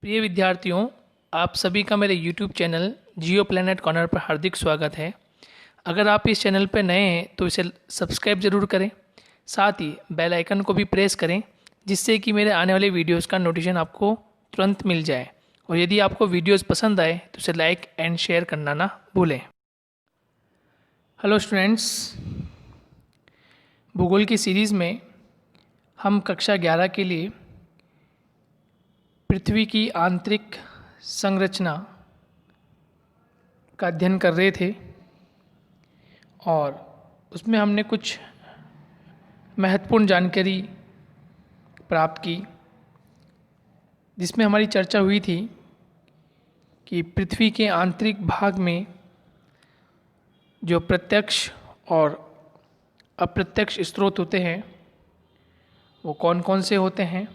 प्रिय विद्यार्थियों, आप सभी का मेरे YouTube चैनल जियो प्लैनेट कॉर्नर पर हार्दिक स्वागत है। अगर आप इस चैनल पर नए हैं तो इसे सब्सक्राइब ज़रूर करें, साथ ही बेल आइकन को भी प्रेस करें जिससे कि मेरे आने वाले वीडियोस का नोटिफिकेशन आपको तुरंत मिल जाए। और यदि आपको वीडियोस पसंद आए तो इसे लाइक एंड शेयर करना ना भूलें। हेलो स्टूडेंट्स, भूगोल की सीरीज़ में हम कक्षा 11 के लिए पृथ्वी की आंतरिक संरचना का अध्ययन कर रहे थे और उसमें हमने कुछ महत्वपूर्ण जानकारी प्राप्त की, जिसमें हमारी चर्चा हुई थी कि पृथ्वी के आंतरिक भाग में जो प्रत्यक्ष और अप्रत्यक्ष स्रोत होते हैं वो कौन कौन से होते हैं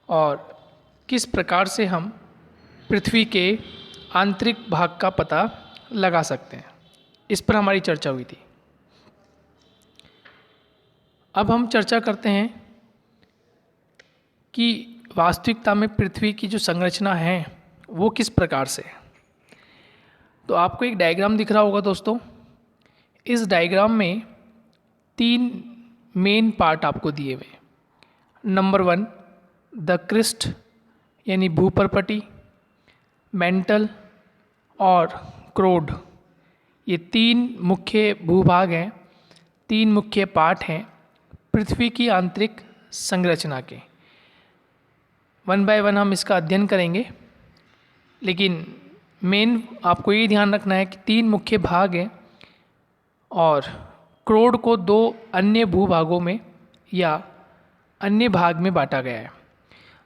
और किस प्रकार से हम पृथ्वी के आंतरिक भाग का पता लगा सकते हैं, इस पर हमारी चर्चा हुई थी। अब हम चर्चा करते हैं कि वास्तविकता में पृथ्वी की जो संरचना है वो किस प्रकार से है। तो आपको एक डायग्राम दिख रहा होगा दोस्तों। इस डायग्राम में 3 मेन पार्ट आपको दिए हुए। नंबर 1 द क्रिस्ट यानी भूपर्पटी, मेंटल और क्रोड। ये 3 मुख्य भूभाग हैं, 3 मुख्य पार्ट हैं पृथ्वी की आंतरिक संरचना के। 1 बाय 1 हम इसका अध्ययन करेंगे, लेकिन मेन आपको ये ध्यान रखना है कि 3 मुख्य भाग हैं और क्रोड को 2 अन्य भूभागों में या अन्य भाग में बांटा गया है।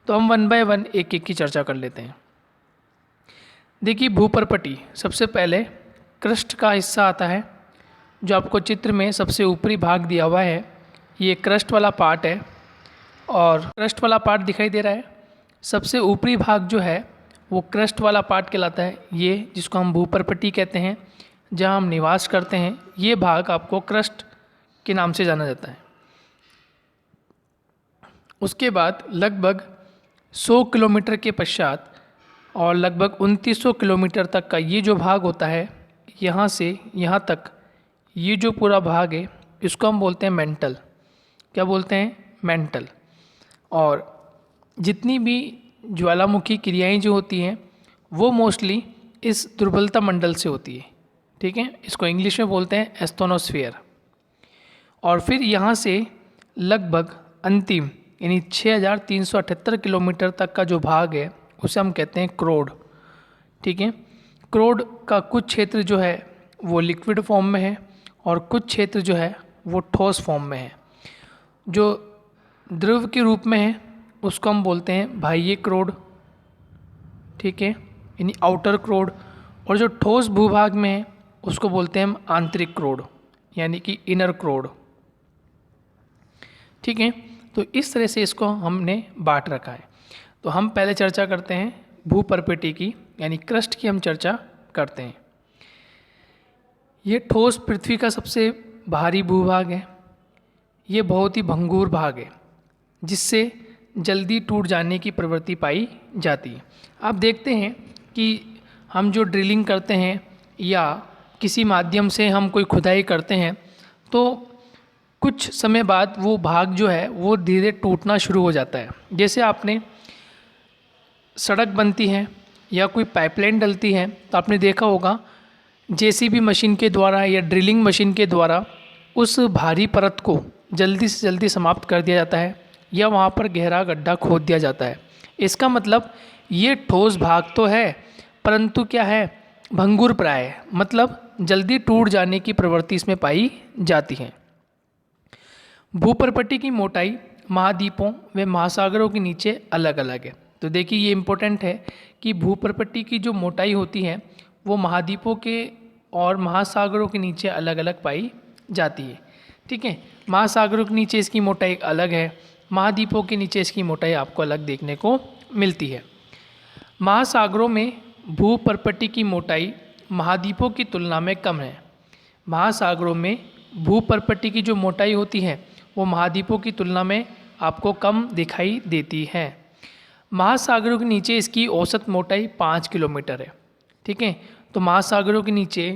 तो हम 1 बाय 1 एक एक की चर्चा कर लेते हैं। देखिए, भूपर्पटी सबसे पहले क्रस्ट का हिस्सा आता है, जो आपको चित्र में सबसे ऊपरी भाग दिया हुआ है। ये क्रस्ट वाला पार्ट है और क्रस्ट वाला पार्ट दिखाई दे रहा है। सबसे ऊपरी भाग जो है वो क्रस्ट वाला पार्ट कहलाता है। ये जिसको हम भूपर्पटी कहते हैं, जहाँ हम निवास करते हैं, ये भाग आपको क्रस्ट के नाम से जाना जाता है। उसके बाद लगभग 100 किलोमीटर के पश्चात और लगभग 2900 किलोमीटर तक का ये जो भाग होता है, यहाँ से यहाँ तक ये जो पूरा भाग है, इसको हम बोलते हैं मेंटल। क्या बोलते हैं? मेंटल। और जितनी भी ज्वालामुखी क्रियाएं जो होती हैं वो मोस्टली इस दुर्बलता मंडल से होती है। ठीक है, इसको इंग्लिश में बोलते हैं एस्थोनोस्फीयर। और फिर यहाँ से लगभग अंतिम यानी 6378 किलोमीटर तक का जो भाग है उसे हम कहते हैं क्रोड। ठीक है, क्रोड का कुछ क्षेत्र जो है वो लिक्विड फॉर्म में है और कुछ क्षेत्र जो है वो ठोस फॉर्म में है। जो द्रव के रूप में है उसको हम बोलते हैं बाह्य क्रोड। ठीक है, यानी आउटर क्रोड। और जो ठोस भूभाग में है उसको बोलते हैं हम आंतरिक क्रोड, यानी कि इनर क्रोड। ठीक है, तो इस तरह से इसको हमने बांट रखा है। तो हम पहले चर्चा करते हैं भूपर्पटी की, यानी क्रस्ट की हम चर्चा करते हैं। ये ठोस पृथ्वी का सबसे भारी भूभाग है। ये बहुत ही भंगुर भाग है जिससे जल्दी टूट जाने की प्रवृत्ति पाई जाती है। आप देखते हैं कि हम जो ड्रिलिंग करते हैं या किसी माध्यम से हम कोई खुदाई करते हैं तो कुछ समय बाद वो भाग जो है वो धीरे टूटना शुरू हो जाता है। जैसे आपने सड़क बनती है या कोई पाइपलाइन डलती है तो आपने देखा होगा जेसीबी मशीन के द्वारा या ड्रिलिंग मशीन के द्वारा उस भारी परत को जल्दी से जल्दी समाप्त कर दिया जाता है या वहाँ पर गहरा गड्ढा खोद दिया जाता है। इसका मतलब ये ठोस भाग तो है, परंतु क्या है, भंगुर प्राय है, मतलब जल्दी टूट जाने की प्रवृत्ति इसमें पाई जाती है। भूपर्पटी की मोटाई महाद्वीपों व महासागरों के नीचे अलग अलग है। तो देखिए, ये इम्पोर्टेंट है कि भूपर्पटी की जो मोटाई होती है वो महाद्वीपों के और महासागरों के नीचे अलग अलग पाई जाती है। ठीक है, महासागरों के नीचे इसकी मोटाई अलग है, महाद्वीपों के नीचे इसकी मोटाई आपको अलग देखने को मिलती है। महासागरों में भूपर्पटी की मोटाई महाद्वीपों की तुलना में कम है। महासागरों में भूपर्पटी की जो मोटाई होती है वो महाद्वीपों की तुलना में आपको कम दिखाई देती है। महासागरों के नीचे इसकी औसत मोटाई 5 किलोमीटर है। ठीक है, तो महासागरों के नीचे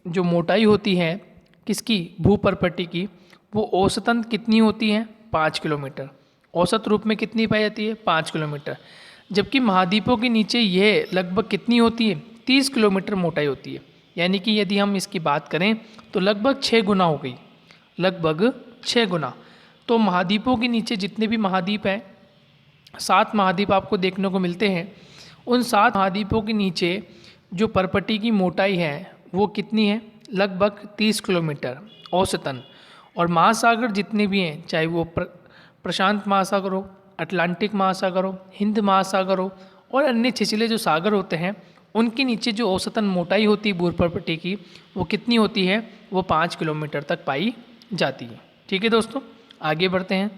जो मोटाई होती है किसकी, भूपर्पटी की, वो औसतन कितनी होती है, 5 किलोमीटर। औसत रूप में कितनी पाई जाती है, 5 किलोमीटर। जबकि महाद्वीपों के नीचे यह लगभग कितनी होती है, 30 किलोमीटर मोटाई होती है। यानी कि यदि हम इसकी बात करें तो लगभग 6 गुना हो गई, लगभग 6 गुना। तो महाद्वीपों के नीचे जितने भी महाद्वीप हैं, 7 महाद्वीप आपको देखने को मिलते हैं। उन 7 महाद्वीपों के नीचे जो परपटी की मोटाई है वो कितनी है, लगभग 30 किलोमीटर औसतन। और महासागर जितने भी हैं, चाहे वो प्रशांत महासागर हो, अटलांटिक महासागर हो, हिंद महासागर हो और अन्य छिछले जो सागर होते हैं, उनके नीचे जो औसतन मोटाई होती है भूपर्पटी की वो कितनी होती है, वो 5 किलोमीटर तक पाई जाती है। ठीक है दोस्तों, आगे बढ़ते हैं।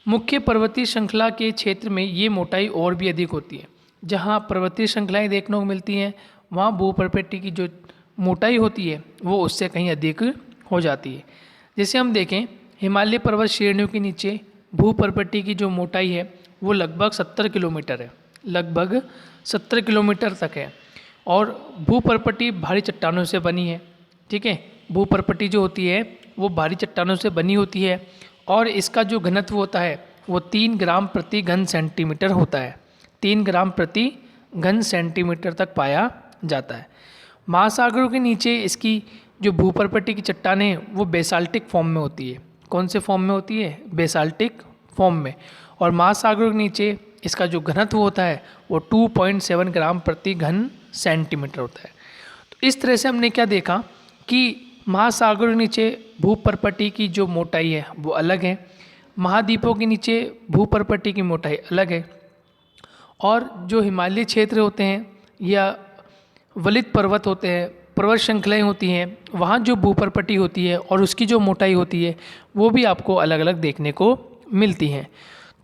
मुख्य पर्वतीय श्रृंखला के क्षेत्र में ये मोटाई और भी अधिक होती है। जहाँ पर्वतीय श्रृंखलाएँ देखने को मिलती हैं वहाँ भूपर्पटी की जो मोटाई होती है वो उससे कहीं अधिक हो जाती है। जैसे हम देखें, हिमालय पर्वत श्रेणियों के नीचे भूपर्पटी की जो मोटाई है वो लगभग 70 किलोमीटर है, लगभग 70 किलोमीटर तक है। और भूपर्पटी भारी चट्टानों से बनी है। ठीक है, भूपर्पटी जो होती है वो भारी चट्टानों से बनी होती है और इसका जो घनत्व होता है वो 3 ग्राम प्रति घन सेंटीमीटर होता है, 3 ग्राम प्रति घन सेंटीमीटर तक पाया जाता है। महासागरों के नीचे इसकी जो भूपर्पटी की चट्टानें हैं वो बेसाल्टिक फॉर्म में होती है। कौन से फॉर्म में होती है, बेसाल्टिक फॉर्म में। और महासागरों के नीचे इसका जो घनत्व होता है वो 2.7 ग्राम प्रति घन सेंटीमीटर होता है। तो इस तरह से हमने क्या देखा कि महासागरों के नीचे भूपर्पटी की जो मोटाई है वो अलग है, महाद्वीपों के नीचे भूपर्पटी की मोटाई अलग है। और जो हिमालय क्षेत्र होते हैं या वलित पर्वत होते हैं, पर्वत श्रृंखलाएँ होती हैं, वहाँ जो भूपर्पटी होती है और उसकी जो मोटाई होती है वो भी आपको अलग अलग देखने को मिलती हैं।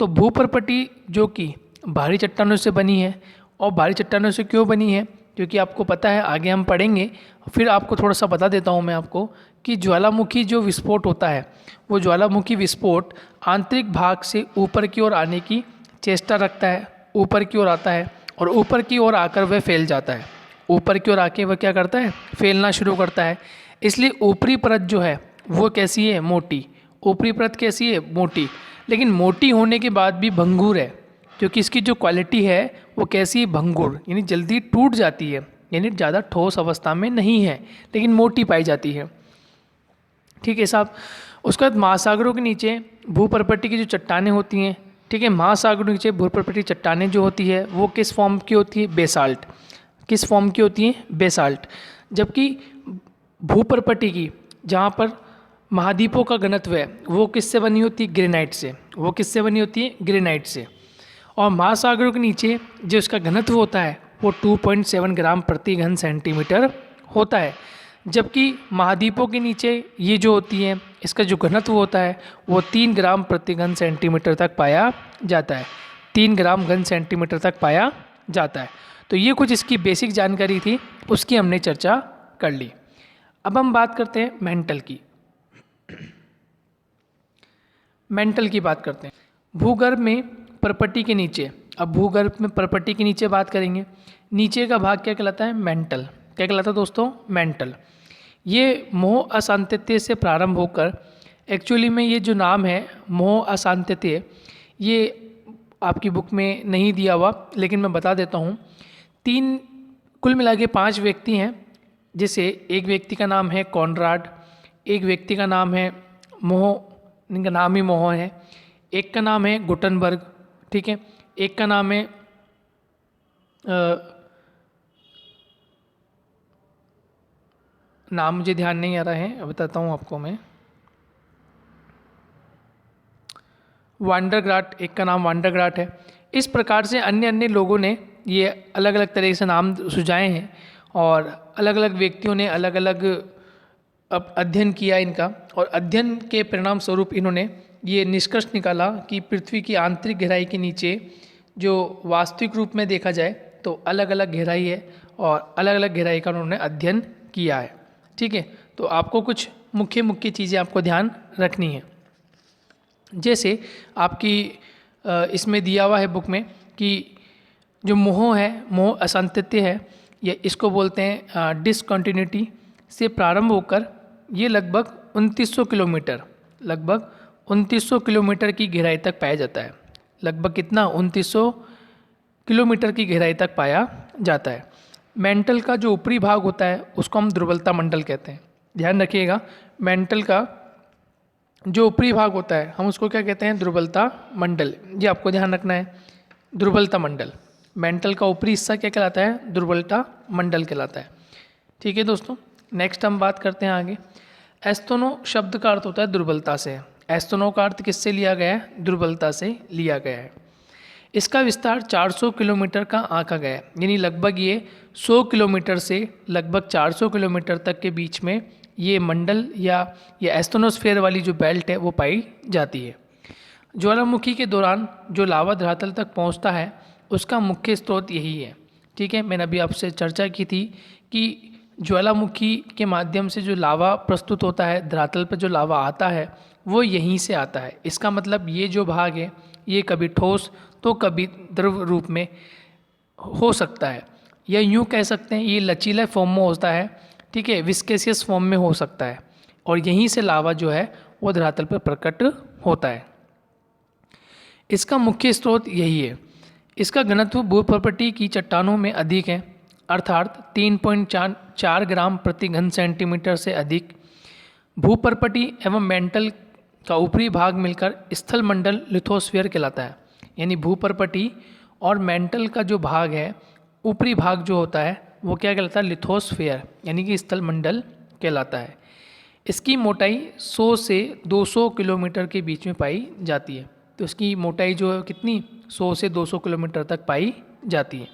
तो भूपर्पटी जो कि भारी चट्टानों से बनी है, और भारी चट्टानों से क्यों बनी है, क्योंकि आपको पता है, आगे हम पढ़ेंगे। फिर आपको थोड़ा सा बता देता हूँ मैं आपको कि ज्वालामुखी जो विस्फोट होता है वो ज्वालामुखी विस्फोट आंतरिक भाग से ऊपर की ओर आने की चेष्टा रखता है, ऊपर की ओर आता है और ऊपर की ओर आकर वह फैल जाता है। ऊपर की ओर आके वह क्या करता है, फैलना शुरू करता है। इसलिए ऊपरी परत जो है वो कैसी है, मोटी। ऊपरी परत कैसी है, मोटी। लेकिन मोटी होने के बाद भी भंगुर है, क्योंकि इसकी जो क्वालिटी है वो कैसी है, भंगुर, यानी जल्दी टूट जाती है, यानी ज़्यादा ठोस अवस्था में नहीं है लेकिन मोटी पाई जाती है। ठीक है साहब। उसके बाद महासागरों के नीचे भूपर्पटी की जो चट्टानें होती हैं, ठीक है, महासागरों के नीचे भूपर्पटी चट्टानें जो होती है वो किस फॉर्म की होती है, बेसाल्ट। किस फॉर्म की होती है, बेसाल्ट। जबकि भूपर्पटी की जहाँ पर महाद्वीपों का घनत्व है वो किससे बनी होती है, ग्रेनाइट से। वो किससे बनी होती है, ग्रेनाइट से। और महासागरों के नीचे जो इसका घनत्व होता है वो 2.7 ग्राम प्रति घन सेंटीमीटर होता है। जबकि महाद्वीपों के नीचे ये जो होती है इसका जो घनत्व होता है वो 3 ग्राम प्रति घन सेंटीमीटर तक पाया जाता है, 3 ग्राम घन सेंटीमीटर तक पाया जाता है। तो ये कुछ इसकी बेसिक जानकारी थी, उसकी हमने चर्चा कर ली। अब हम बात करते हैं मेंटल की। मेंटल की बात करते हैं। भूगर्भ में परपटी के नीचे, अब भूगर्भ में परपटी के नीचे बात करेंगे। नीचे का भाग क्या कहलाता है, मेंटल। क्या कहलाता है दोस्तों, मेंटल। ये मोह अशांतत्य से प्रारंभ होकर, एक्चुअली में ये जो नाम है मोह अशांतत्य, ये आपकी बुक में नहीं दिया हुआ लेकिन मैं बता देता हूँ। कुल मिला के 5 व्यक्ति हैं, जैसे एक व्यक्ति का नाम है कॉनराड, एक व्यक्ति का नाम है मोह, इनका नाम ही मोह है, एक का नाम है गुटनबर्ग, ठीक है, एक का नाम है नाम मुझे ध्यान नहीं आ रहा है, बताता हूँ आपको मैं, वांडरग्राट, एक का नाम वांडरग्राट है। इस प्रकार से अन्य अन्य लोगों ने ये अलग अलग तरह से नाम सुझाए हैं और अलग अलग व्यक्तियों ने अलग अलग अध्ययन किया इनका, और अध्ययन के परिणाम स्वरूप इन्होंने ये निष्कर्ष निकाला कि पृथ्वी की आंतरिक गहराई के नीचे जो वास्तविक रूप में देखा जाए तो अलग अलग गहराई है और अलग अलग गहराई का उन्होंने अध्ययन किया है। ठीक है, तो आपको कुछ मुख्य मुख्य चीज़ें आपको ध्यान रखनी है। जैसे आपकी इसमें दिया हुआ है बुक में कि जो मोह है, मोह असांतत्य है, या इसको बोलते हैं डिसकंटिन्यूटी, से प्रारंभ होकर ये लगभग 2900 किलोमीटर की गहराई तक पाया जाता है। लगभग कितना? 2900 किलोमीटर की गहराई तक पाया जाता है। मेंटल का जो ऊपरी भाग होता है उसको हम दुर्बलता मंडल कहते हैं। ध्यान रखिएगा, मेंटल का जो ऊपरी भाग होता है हम उसको क्या कहते हैं? दुर्बलता मंडल। ये आपको ध्यान रखना है, दुर्बलता मंडल। मेंटल का ऊपरी हिस्सा क्या कहलाता है? दुर्बलता मंडल कहलाता है। ठीक है दोस्तों, नेक्स्ट हम बात करते हैं आगे। एस्तोनो शब्द का अर्थ होता है दुर्बलता से। एस्तोनो का अर्थ किससे लिया गया है? दुर्बलता से लिया गया है। इसका विस्तार 400 किलोमीटर का आंका गया है, यानी लगभग ये 100 किलोमीटर से लगभग 400 किलोमीटर तक के बीच में ये मंडल या ये एस्टोनोस्फेयर वाली जो बेल्ट है वो पाई जाती है। ज्वालामुखी के दौरान जो लावा धरातल तक पहुंचता है उसका मुख्य स्रोत यही है। ठीक है, मैंने अभी आपसे चर्चा की थी कि ज्वालामुखी के माध्यम से जो लावा प्रस्तुत होता है, धरातल पर जो लावा आता है वो यहीं से आता है। इसका मतलब ये जो भाग है ये कभी ठोस तो कभी द्रव रूप में हो सकता है, या यूँ कह सकते हैं ये लचीला फॉर्म में होता है। ठीक है, विस्केसियस फॉर्म में हो सकता है, और यहीं से लावा जो है वो धरातल पर प्रकट होता है। इसका मुख्य स्रोत यही है। इसका घनत्व भूपर्पटी की चट्टानों में अधिक है, अर्थात 3.4 ग्राम प्रति घन सेंटीमीटर से अधिक। भूपर्पटी एवं मेंटल का ऊपरी भाग मिलकर स्थल मंडल लिथोस्फीयर कहलाता है। यानी भूपर्पटी और मेंटल का जो भाग है, ऊपरी भाग जो होता है वो क्या कहलाता है? लिथोस्फीयर, यानी कि स्थल मंडल कहलाता है। इसकी मोटाई 100 से 200 किलोमीटर के बीच में पाई जाती है। तो इसकी मोटाई जो है कितनी? 100 से 200 किलोमीटर तक पाई जाती है।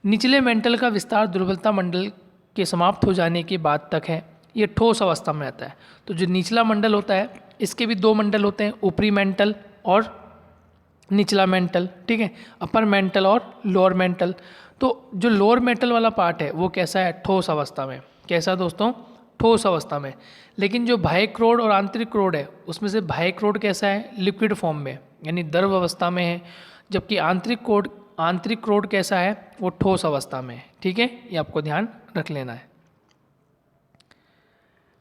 निचले मेंटल का विस्तार दुर्बलता मंडल के समाप्त हो जाने के बाद तक है। ये ठोस अवस्था में रहता है। तो जो निचला मंडल होता है इसके भी दो मंडल होते हैं, ऊपरी मेंटल और निचला मेंटल। ठीक है, अपर मेंटल और लोअर मेंटल। तो जो लोअर मेंटल वाला पार्ट है वो कैसा है? ठोस अवस्था में। कैसा दोस्तों? ठोस अवस्था में। लेकिन जो बाह्य क्रोड और आंतरिक क्रोड है उसमें से बाह्य क्रोड कैसा है? लिक्विड फॉर्म में, यानी द्रव अवस्था में है। जबकि आंतरिक क्रोड कैसा है? वो ठोस अवस्था में है। ठीक है, ये आपको ध्यान रख लेना है।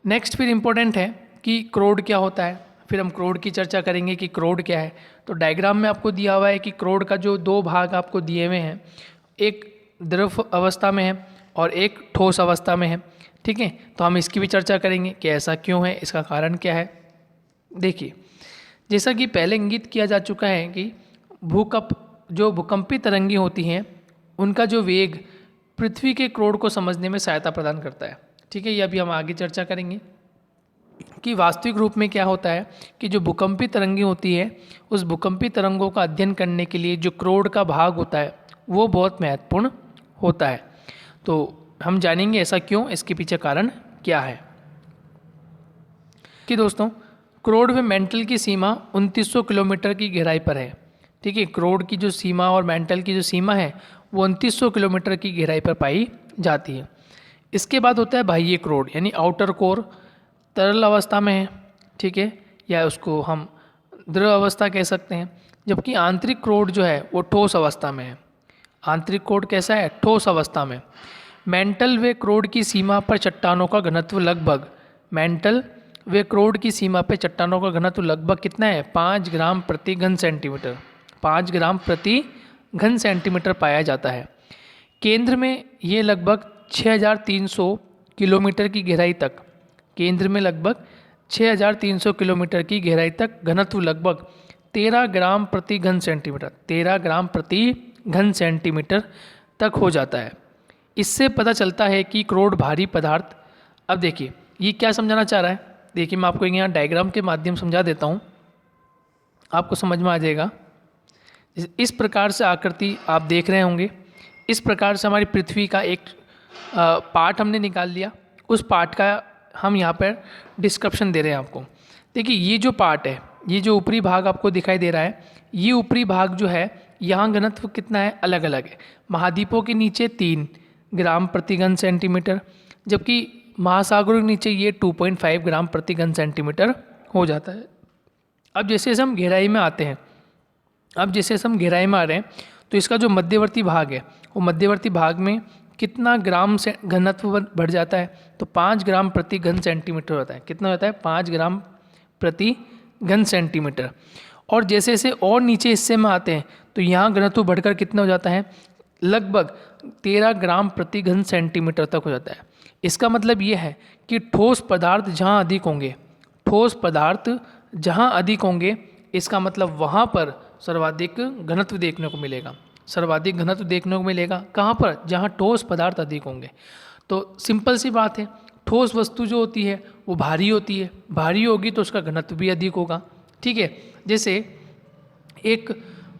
नेक्स्ट फिर इम्पोर्टेंट है कि क्रोड क्या होता है। फिर हम क्रोड की चर्चा करेंगे कि क्रोड क्या है। तो डायग्राम में आपको दिया हुआ है कि क्रोड का जो दो भाग आपको दिए हुए हैं, एक द्रव अवस्था में है और एक ठोस अवस्था में है। ठीक है, तो हम इसकी भी चर्चा करेंगे कि ऐसा क्यों है, इसका कारण क्या है। देखिए, जैसा कि पहले इंगित किया जा चुका है कि भूकंपी तरंगी होती हैं उनका जो वेग पृथ्वी के क्रोड को समझने में सहायता प्रदान करता है। ठीक है, ये अभी हम आगे चर्चा करेंगे कि वास्तविक रूप में क्या होता है कि जो भूकंपी तरंगी होती है उस भूकंपी तरंगों का अध्ययन करने के लिए जो क्रोड का भाग होता है वो बहुत महत्वपूर्ण होता है। तो हम जानेंगे ऐसा क्यों, इसके पीछे कारण क्या है। कि दोस्तों, क्रोड व मेंटल की सीमा 2900 किलोमीटर की गहराई पर है। ठीक है, क्रोड की जो सीमा और मेंटल की जो सीमा है वो 2900 किलोमीटर की गहराई पर पाई जाती है। इसके बाद होता है बाह्य क्रोड, यानी आउटर कोर, तरल अवस्था में है। ठीक है, या उसको हम द्रव अवस्था कह सकते हैं। जबकि आंतरिक क्रोड जो है वो ठोस अवस्था में है। आंतरिक क्रोड कैसा है? ठोस अवस्था में। मेंटल व क्रोड की सीमा पर चट्टानों का घनत्व लगभग कितना है? 5 ग्राम प्रति घन सेंटीमीटर। 5 ग्राम प्रति घन सेंटीमीटर पाया जाता है। केंद्र में ये लगभग 6300 किलोमीटर की गहराई तक, केंद्र में लगभग 6300 किलोमीटर की गहराई तक घनत्व लगभग 13 ग्राम प्रति घन सेंटीमीटर, 13 ग्राम प्रति घन सेंटीमीटर तक हो जाता है। इससे पता चलता है कि क्रोड भारी पदार्थ। अब देखिए ये क्या समझाना चाह रहा है। देखिए मैं आपको यहाँ डायग्राम के माध्यम समझा देता हूँ, आपको समझ में आ जाएगा। इस प्रकार से आकृति आप देख रहे होंगे। इस प्रकार से हमारी पृथ्वी का एक पार्ट हमने निकाल लिया। उस पार्ट का हम यहाँ पर डिस्क्रिप्शन दे रहे हैं आपको। देखिए ये जो पार्ट है, ये जो ऊपरी भाग आपको दिखाई दे रहा है, ये ऊपरी भाग जो है यहाँ घनत्व कितना है? अलग अलग है। महाद्वीपों के नीचे 3 ग्राम प्रति घन सेंटीमीटर, जबकि महासागरों के नीचे ये 2.5 ग्राम प्रति घन सेंटीमीटर हो जाता है। अब जैसे हम गहराई में आते हैं, अब जैसे हम गहराई में आ रहे हैं तो इसका जो मध्यवर्ती भाग है वो मध्यवर्ती भाग में कितना ग्राम से घनत्व बढ़ जाता है, तो 5 ग्राम प्रति घन सेंटीमीटर होता है। कितना होता है? 5 ग्राम प्रति घन सेंटीमीटर। और जैसे जैसे और नीचे हिस्से में आते हैं तो यहाँ घनत्व बढ़कर कितना हो जाता है? लगभग 13 ग्राम प्रति घन सेंटीमीटर तक हो जाता है। इसका मतलब ये है कि ठोस पदार्थ जहाँ अधिक होंगे, ठोस पदार्थ जहाँ अधिक होंगे, इसका मतलब वहाँ पर सर्वाधिक घनत्व देखने को मिलेगा। सर्वाधिक घनत्व देखने को मिलेगा कहाँ पर? जहाँ ठोस पदार्थ अधिक होंगे। तो सिंपल सी बात है, ठोस वस्तु जो होती है वो भारी होती है, भारी होगी तो उसका घनत्व भी अधिक होगा। ठीक है, जैसे एक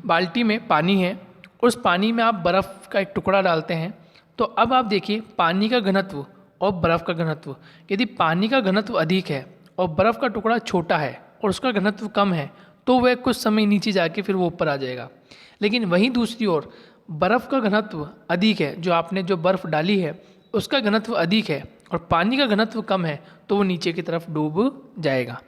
बाल्टी में पानी है, उस पानी में आप बर्फ़ का एक टुकड़ा डालते हैं, तो अब आप देखिए पानी का घनत्व और बर्फ़ का घनत्व, यदि पानी का घनत्व अधिक है और बर्फ़ का टुकड़ा छोटा है और उसका घनत्व कम है, तो वह कुछ समय नीचे जाके फिर वो ऊपर आ जाएगा। लेकिन वहीं दूसरी ओर बर्फ़ का घनत्व अधिक है, जो आपने जो बर्फ़ डाली है उसका घनत्व अधिक है और पानी का घनत्व कम है, तो वो नीचे की तरफ डूब जाएगा,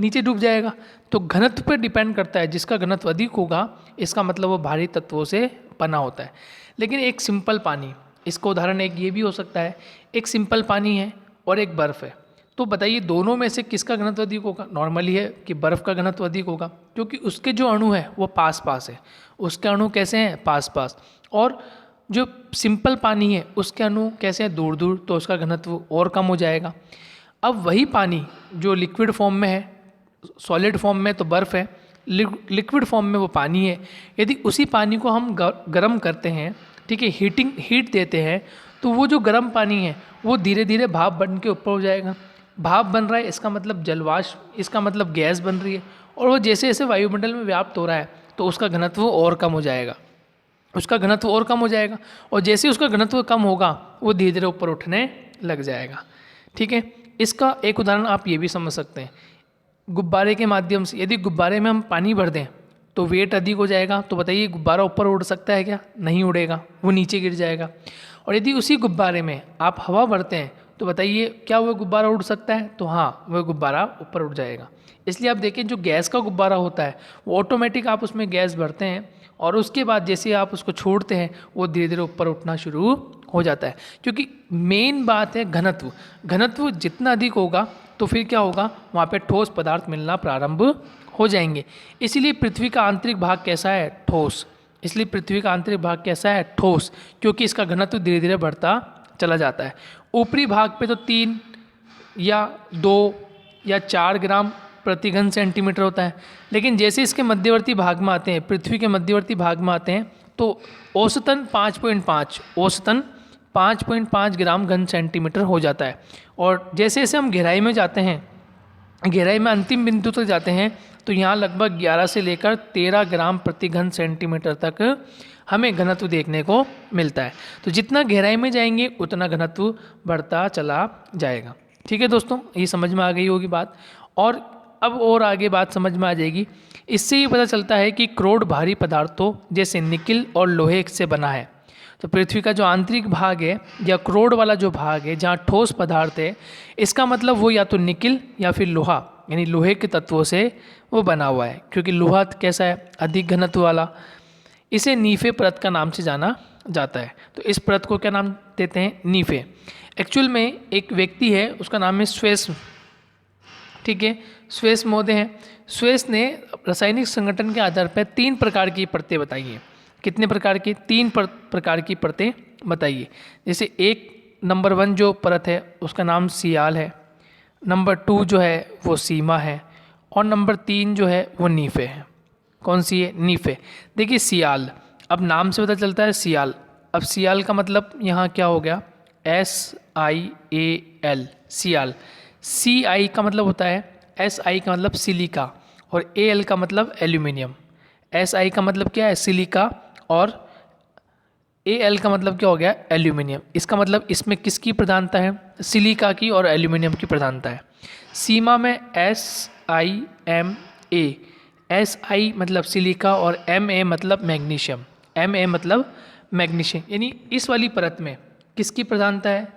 नीचे डूब जाएगा। तो घनत्व पर डिपेंड करता है, जिसका घनत्व अधिक होगा इसका मतलब वो भारी तत्वों से बना होता है। लेकिन एक सिंपल पानी, इसका उदाहरण एक ये भी हो सकता है, एक सिंपल पानी है और एक बर्फ़ है, तो बताइए दोनों में से किसका घनत्व अधिक होगा? नॉर्मली है कि बर्फ़ का घनत्व अधिक होगा, क्योंकि उसके जो अणु है वो पास पास है। उसके अणु कैसे हैं? पास पास। और जो सिंपल पानी है उसके अणु कैसे हैं? दूर दूर, तो उसका घनत्व और कम हो जाएगा। अब वही पानी जो लिक्विड फॉर्म में है, सॉलिड फॉर्म में तो बर्फ़ है, लिक्विड फॉर्म में वो पानी है, यदि उसी पानी को हम गर्म करते हैं, ठीक है, हीट देते हैं, तो वो जो गर्म पानी है वो धीरे धीरे भाप बन के ऊपर हो जाएगा। भाप बन रहा है इसका मतलब जलवाष्प, इसका मतलब गैस बन रही है, और वो जैसे जैसे वायुमंडल में व्याप्त हो रहा है तो उसका घनत्व और कम हो जाएगा, उसका घनत्व और कम हो जाएगा, और जैसे उसका घनत्व कम होगा वो धीरे धीरे ऊपर उठने लग जाएगा। ठीक है, इसका एक उदाहरण आप ये भी समझ सकते हैं, गुब्बारे के माध्यम से यदि गुब्बारे में हम पानी भर दें तो वेट अधिक हो जाएगा, तो बताइए गुब्बारा ऊपर उड़ सकता है क्या? नहीं उड़ेगा, वो नीचे गिर जाएगा। और यदि उसी गुब्बारे में आप हवा भरते हैं तो बताइए क्या वह गुब्बारा उड़ सकता है? तो हाँ, वह गुब्बारा ऊपर उड़ जाएगा। इसलिए आप देखें जो गैस का गुब्बारा होता है वो ऑटोमेटिक आप उसमें गैस भरते हैं और उसके बाद जैसे आप उसको छोड़ते हैं वो धीरे धीरे ऊपर उठना शुरू हो जाता है, क्योंकि मेन बात है घनत्व। घनत्व जितना अधिक होगा तो फिर क्या होगा? वहाँ पे ठोस पदार्थ मिलना प्रारंभ हो जाएंगे। इसीलिए पृथ्वी का आंतरिक भाग कैसा है? ठोस। इसलिए पृथ्वी का आंतरिक भाग कैसा है? ठोस, क्योंकि इसका घनत्व धीरे धीरे बढ़ता चला जाता है। ऊपरी भाग पे तो 3 या 2 या 4 ग्राम प्रति घन सेंटीमीटर होता है, लेकिन जैसे इसके मध्यवर्ती भाग में आते हैं, पृथ्वी के मध्यवर्ती भाग में आते हैं, तो औसतन 5.5 ग्राम घन सेंटीमीटर हो जाता है। और जैसे जैसे हम गहराई में जाते हैं, गहराई में अंतिम बिंदु तक जाते हैं, तो यहाँ लगभग 11 से लेकर 13 ग्राम प्रति घन सेंटीमीटर तक हमें घनत्व देखने को मिलता है। तो जितना गहराई में जाएंगे उतना घनत्व बढ़ता चला जाएगा। ठीक है दोस्तों, ये समझ में आ गई होगी बात। और अब और आगे बात समझ में आ जाएगी। इससे ये पता चलता है कि क्रोड भारी पदार्थों जैसे निकिल और लोहे से बना है। तो पृथ्वी का जो आंतरिक भाग है या क्रोड वाला जो भाग है जहाँ ठोस पदार्थ है, इसका मतलब वो या तो निकिल या फिर लोहा यानी लोहे के तत्वों से वो बना हुआ है, क्योंकि लोहा कैसा है? अधिक घनत्व वाला। इसे नीफे परत का नाम से जाना जाता है। तो इस परत को क्या नाम देते हैं? नीफे। एक्चुअल में एक व्यक्ति है, उसका नाम है स्वेस। ठीक है, स्वेस महोदय हैं। स्वेस ने रासायनिक संगठन के आधार पर 3 प्रकार की परतें बताई हैं। कितने प्रकार की? 3 प्रकार की परतें बताइए। जैसे नंबर 1 जो परत है उसका नाम सियाल है, नंबर 2 जो है वो सीमा है, और नंबर 3 जो है वो नीफे है। कौन सी है? नीफे। देखिए सियाल, अब नाम से पता चलता है सियाल। अब सियाल का मतलब यहाँ क्या हो गया? SIAL, सियाल। CI का मतलब होता है, SI का मतलब सिलिका, और AL का मतलब एल्यूमिनियम। SI का मतलब क्या है? सिलिका, और AL का मतलब क्या हो गया? एल्यूमिनियम। इसका मतलब इसमें किसकी प्रधानता है? सिलिका की और एल्यूमिनियम की प्रधानता है। सीमा में SIMA, SI मतलब सिलिका और MA मतलब मैग्नीशियम, MA मतलब मैग्नीशियम। यानी इस वाली परत में किसकी प्रधानता है?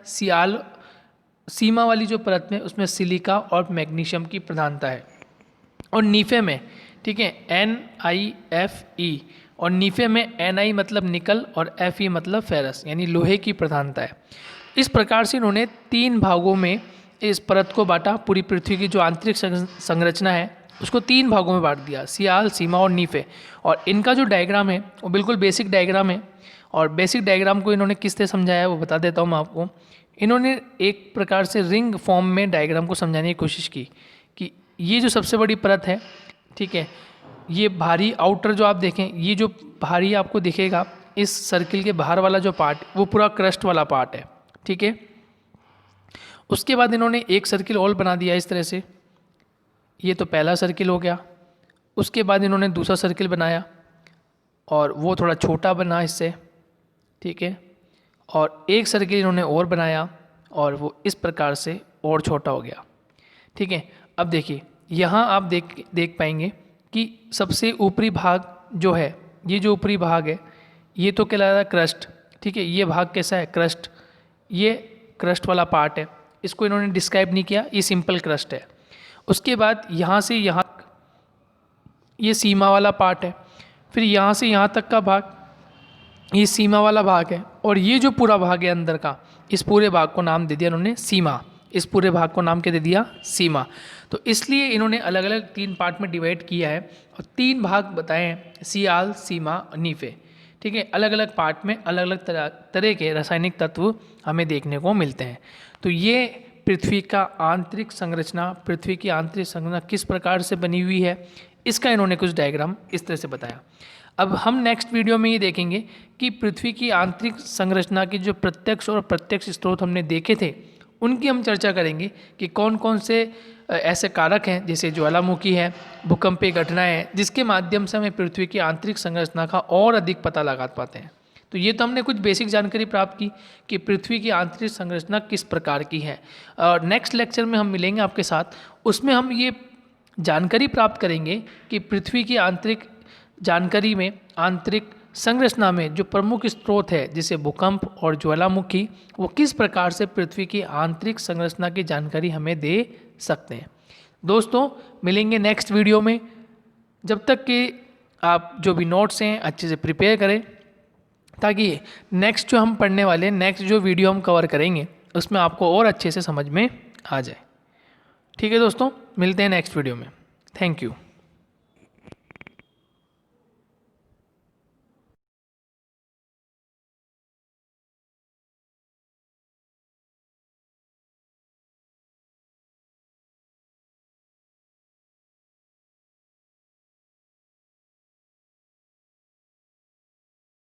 सीमा वाली जो परत में उसमें सिलिका और मैग्नीशियम की प्रधानता है। और नीफे में, ठीक है, NIFE और नीफे में Na मतलब निकल और Fe मतलब फेरस यानी लोहे की प्रधानता है। इस प्रकार से इन्होंने 3 भागों में इस परत को बांटा। पूरी पृथ्वी की जो आंतरिक संरचना है उसको 3 भागों में बांट दिया, सियाल, सीमा और नीफे। और इनका जो डायग्राम है वो बिल्कुल बेसिक डायग्राम है। और बेसिक डायग्राम को इन्होंने किस तरह समझाया है वो बता देता हूँ मैं आपको। इन्होंने एक प्रकार से रिंग फॉर्म में डायग्राम को समझाने की कोशिश की कि ये जो सबसे बड़ी परत है, ठीक है, ये बाहरी आउटर जो आप देखें, ये जो बाहरी आपको दिखेगा इस सर्किल के बाहर वाला जो पार्ट वो पूरा क्रस्ट वाला पार्ट है, ठीक है। उसके बाद इन्होंने एक सर्किल और बना दिया इस तरह से, ये तो पहला सर्किल हो गया। उसके बाद इन्होंने दूसरा सर्किल बनाया और वो थोड़ा छोटा बना इससे, ठीक है। और एक सर्किल इन्होंने और बनाया और वो इस प्रकार से और छोटा हो गया, ठीक है। अब देखिए यहाँ आप देख पाएंगे कि सबसे ऊपरी भाग जो है, ये जो ऊपरी भाग है ये तो कहलाता है क्रस्ट, ठीक है। ये भाग कैसा है, क्रस्ट, ये क्रस्ट वाला पार्ट है, इसको इन्होंने डिस्क्राइब नहीं किया, ये सिंपल क्रस्ट है। उसके बाद यहाँ से यहाँ ये सीमा वाला पार्ट है, फिर यहाँ से यहाँ तक का भाग ये सीमा वाला भाग है, और ये जो पूरा भाग है अंदर का, इस पूरे भाग को नाम दे दिया इन्होंने सीमा। इस पूरे भाग को नाम क्या दे दिया, सीमा। तो इसलिए इन्होंने अलग अलग 3 पार्ट में डिवाइड किया है और 3 भाग बताए हैं, सियाल, सीमा और नीफे, ठीक है। अलग अलग पार्ट में अलग अलग तरह के रासायनिक तत्व हमें देखने को मिलते हैं। तो ये पृथ्वी का आंतरिक संरचना, पृथ्वी की आंतरिक संरचना किस प्रकार से बनी हुई है, इसका इन्होंने कुछ डायग्राम इस तरह से बताया। अब हम नेक्स्ट वीडियो में ये देखेंगे कि पृथ्वी की आंतरिक संरचना के जो प्रत्यक्ष और अप्रत्यक्ष स्रोत हमने देखे थे उनकी हम चर्चा करेंगे कि कौन कौन से ऐसे कारक हैं, जैसे ज्वालामुखी है, भूकंपीय घटनाएं हैं, जिसके माध्यम से हमें पृथ्वी की आंतरिक संरचना का और अधिक पता लगा पाते हैं। तो ये तो हमने कुछ बेसिक जानकारी प्राप्त की कि पृथ्वी की आंतरिक संरचना किस प्रकार की है। और नेक्स्ट लेक्चर में हम मिलेंगे आपके साथ, उसमें हम ये जानकारी प्राप्त करेंगे कि पृथ्वी की आंतरिक जानकारी में, आंतरिक संरचना में जो प्रमुख स्रोत है जैसे भूकंप और ज्वालामुखी, वो किस प्रकार से पृथ्वी की आंतरिक संरचना की जानकारी हमें दे सकते हैं। दोस्तों मिलेंगे नेक्स्ट वीडियो में, जब तक कि आप जो भी नोट्स हैं अच्छे से प्रिपेयर करें, ताकि नेक्स्ट जो हम पढ़ने वाले हैं, नेक्स्ट जो वीडियो हम कवर करेंगे उसमें आपको और अच्छे से समझ में आ जाए। ठीक है दोस्तों, मिलते हैं नेक्स्ट वीडियो में। Thank you.